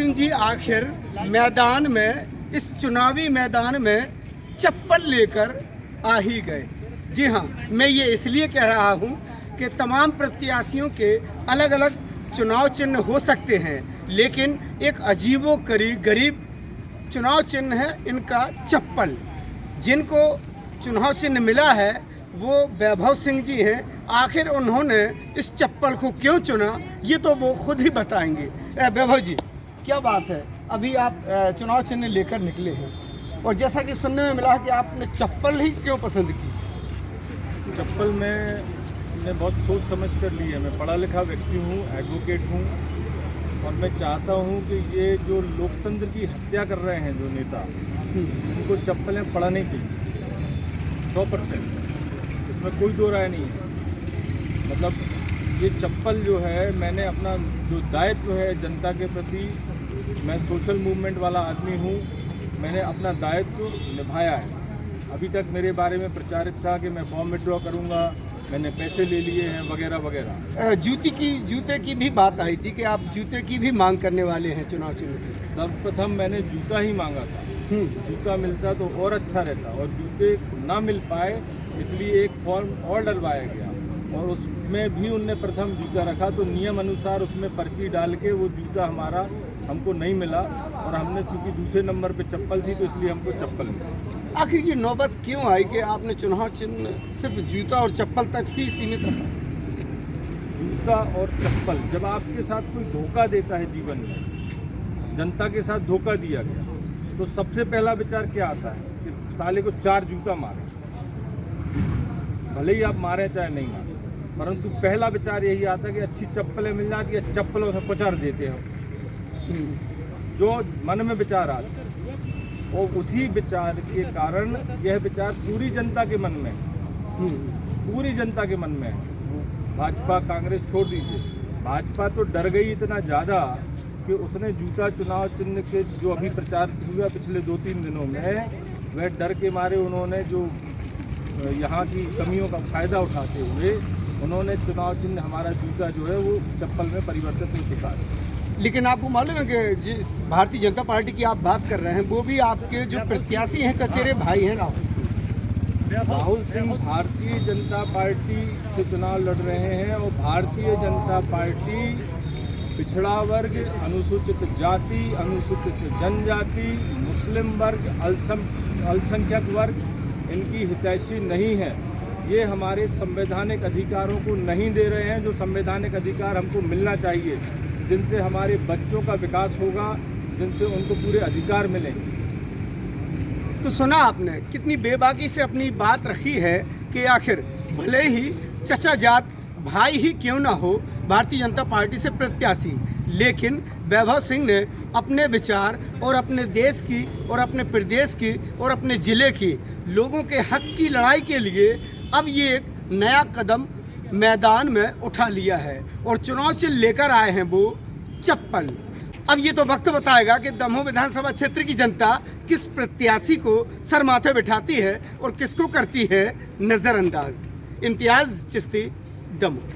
सिंह जी आखिर मैदान में, इस चुनावी मैदान में चप्पल लेकर आ ही गए। जी हाँ, मैं ये इसलिए कह रहा हूँ कि तमाम प्रत्याशियों के अलग अलग चुनाव चिन्ह हो सकते हैं, लेकिन एक अजीबो गरीब चुनाव चिन्ह है इनका चप्पल। जिनको चुनाव चिन्ह मिला है वो वैभव सिंह जी हैं। आखिर उन्होंने इस चप्पल को क्यों चुना ये तो वो खुद ही बताएंगे। वैभव जी, क्या बात है, अभी आप चुनाव चिन्ह लेकर निकले हैं और जैसा कि सुनने में मिला कि आपने चप्पल ही क्यों पसंद की? चप्पल मैंने बहुत सोच समझ कर ली है। मैं पढ़ा लिखा व्यक्ति हूँ, एडवोकेट हूँ, और मैं चाहता हूँ कि ये जो लोकतंत्र की हत्या कर रहे हैं जो नेता, उनको चप्पलें पड़नी चाहिए 100%। इसमें कोई दो राय नहीं है। मतलब ये चप्पल जो है, मैंने अपना जो दायित्व है जनता के प्रति, मैं सोशल मूवमेंट वाला आदमी हूँ, मैंने अपना दायित्व निभाया है। अभी तक मेरे बारे में प्रचारित था कि मैं फॉर्म विड्रॉ करूँगा, मैंने पैसे ले लिए हैं वगैरह वगैरह। जूते की भी बात आई थी कि आप जूते की भी मांग करने वाले हैं चुनाव चिन्ह की। सर्वप्रथम मैंने जूता ही मांगा था। जूता मिलता तो और अच्छा रहता, और जूते ना मिल पाए इसलिए एक फॉर्म और डलवाया गया, और उसमें भी उनने प्रथम जूता रखा, तो नियम अनुसार उसमें पर्ची डाल के वो जूता हमारा हमको नहीं मिला, और हमने चूँकि दूसरे नंबर पे चप्पल थी तो इसलिए हमको चप्पल मिला। आखिर ये नौबत क्यों आई कि आपने चुनाव चिन्ह सिर्फ जूता और चप्पल तक ही सीमित रखा? जूता और चप्पल, जब आपके साथ कोई धोखा देता है जीवन में, जनता के साथ धोखा दिया गया, तो सबसे पहला विचार क्या आता है कि साले को 4 जूता मारे। भले ही आप मारें चाहे नहीं मारें, परंतु पहला विचार यही आता है कि अच्छी चप्पलें मिल जाती है, चप्पलों से कुचल देते हो। जो मन में विचार आता है, और उसी विचार के कारण यह विचार पूरी जनता के मन में, पूरी जनता के मन में है। भाजपा कांग्रेस छोड़ दीजिए, भाजपा तो डर गई इतना ज़्यादा कि उसने जूता चुनाव चिन्ह के जो अभी प्रचार हुआ पिछले 2-3 दिनों में, वह डर के मारे उन्होंने जो यहाँ की कमियों का फ़ायदा उठाते हुए उन्होंने चुनाव चिन्ह हमारा जूता जो है वो चप्पल में परिवर्तित हो चुका है। लेकिन आपको मालूम है कि जिस भारतीय जनता पार्टी की आप बात कर रहे हैं वो भी आपके जो प्रत्याशी हैं चचेरे भाई हैं राहुल सिंह भारतीय जनता पार्टी से चुनाव लड़ रहे हैं, और भारतीय जनता पार्टी पिछड़ा वर्ग, अनुसूचित जाति, अनुसूचित जनजाति, मुस्लिम वर्ग, अल्पसंख्यक वर्ग, इनकी हितैषी नहीं है। ये हमारे संवैधानिक अधिकारों को नहीं दे रहे हैं, जो संवैधानिक अधिकार हमको मिलना चाहिए, जिनसे हमारे बच्चों का विकास होगा, जिनसे उनको पूरे अधिकार मिलेंगे। तो सुना आपने कितनी बेबाकी से अपनी बात रखी है कि आखिर भले ही चचा जात भाई ही क्यों ना हो भारतीय जनता पार्टी से प्रत्याशी, लेकिन वैभव सिंह ने अपने विचार और अपने देश की और अपने प्रदेश की और अपने ज़िले की लोगों के हक की लड़ाई के लिए अब ये एक नया कदम मैदान में उठा लिया है और चुनाव चिन्ह लेकर आए हैं वो चप्पल। अब ये तो वक्त बताएगा कि दमोह विधानसभा क्षेत्र की जनता किस प्रत्याशी को सर माथे बिठाती है और किसको करती है नज़रअंदाज। इम्तियाज़ चिश्ती, दमोह।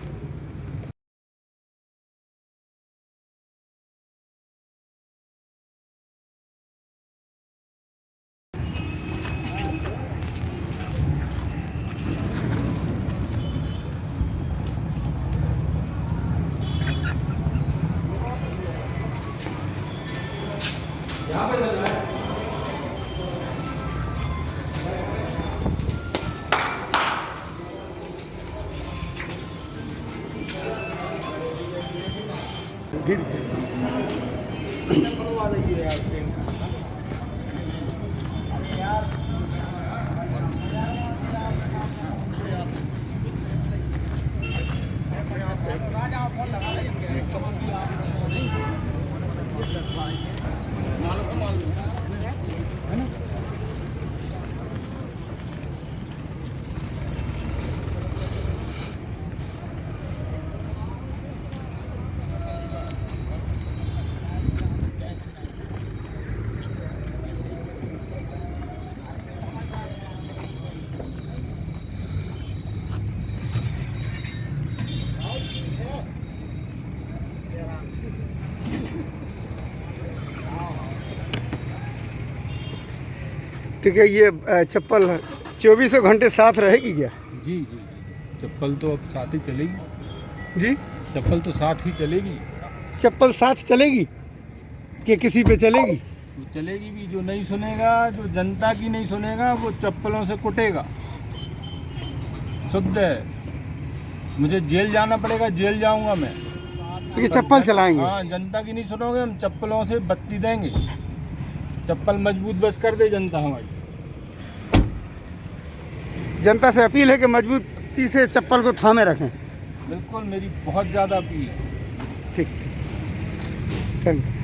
तो क्या ये चप्पल 24 घंटे साथ रहेगी क्या? जी जी, चप्पल तो अब साथ ही चलेगी। जी, चप्पल तो साथ ही चलेगी। चप्पल साथ चलेगी कि किसी पे चलेगी? तो चलेगी भी, जो नहीं सुनेगा, जो जनता की नहीं सुनेगा, वो चप्पलों से कुटेगा। शुद्ध है। मुझे जेल जाना पड़ेगा, जेल जाऊंगा मैं। तो ये चप्पल चलाएंगे? हाँ, जनता की नहीं सुनोगे, हम चप्पलों से बत्ती देंगे। चप्पल मजबूत बस कर दे जनता हमारी। जनता से अपील है कि मजबूती से चप्पल को थामे रखें। बिल्कुल, मेरी बहुत ज़्यादा अपील है। ठीक, थैंक यू।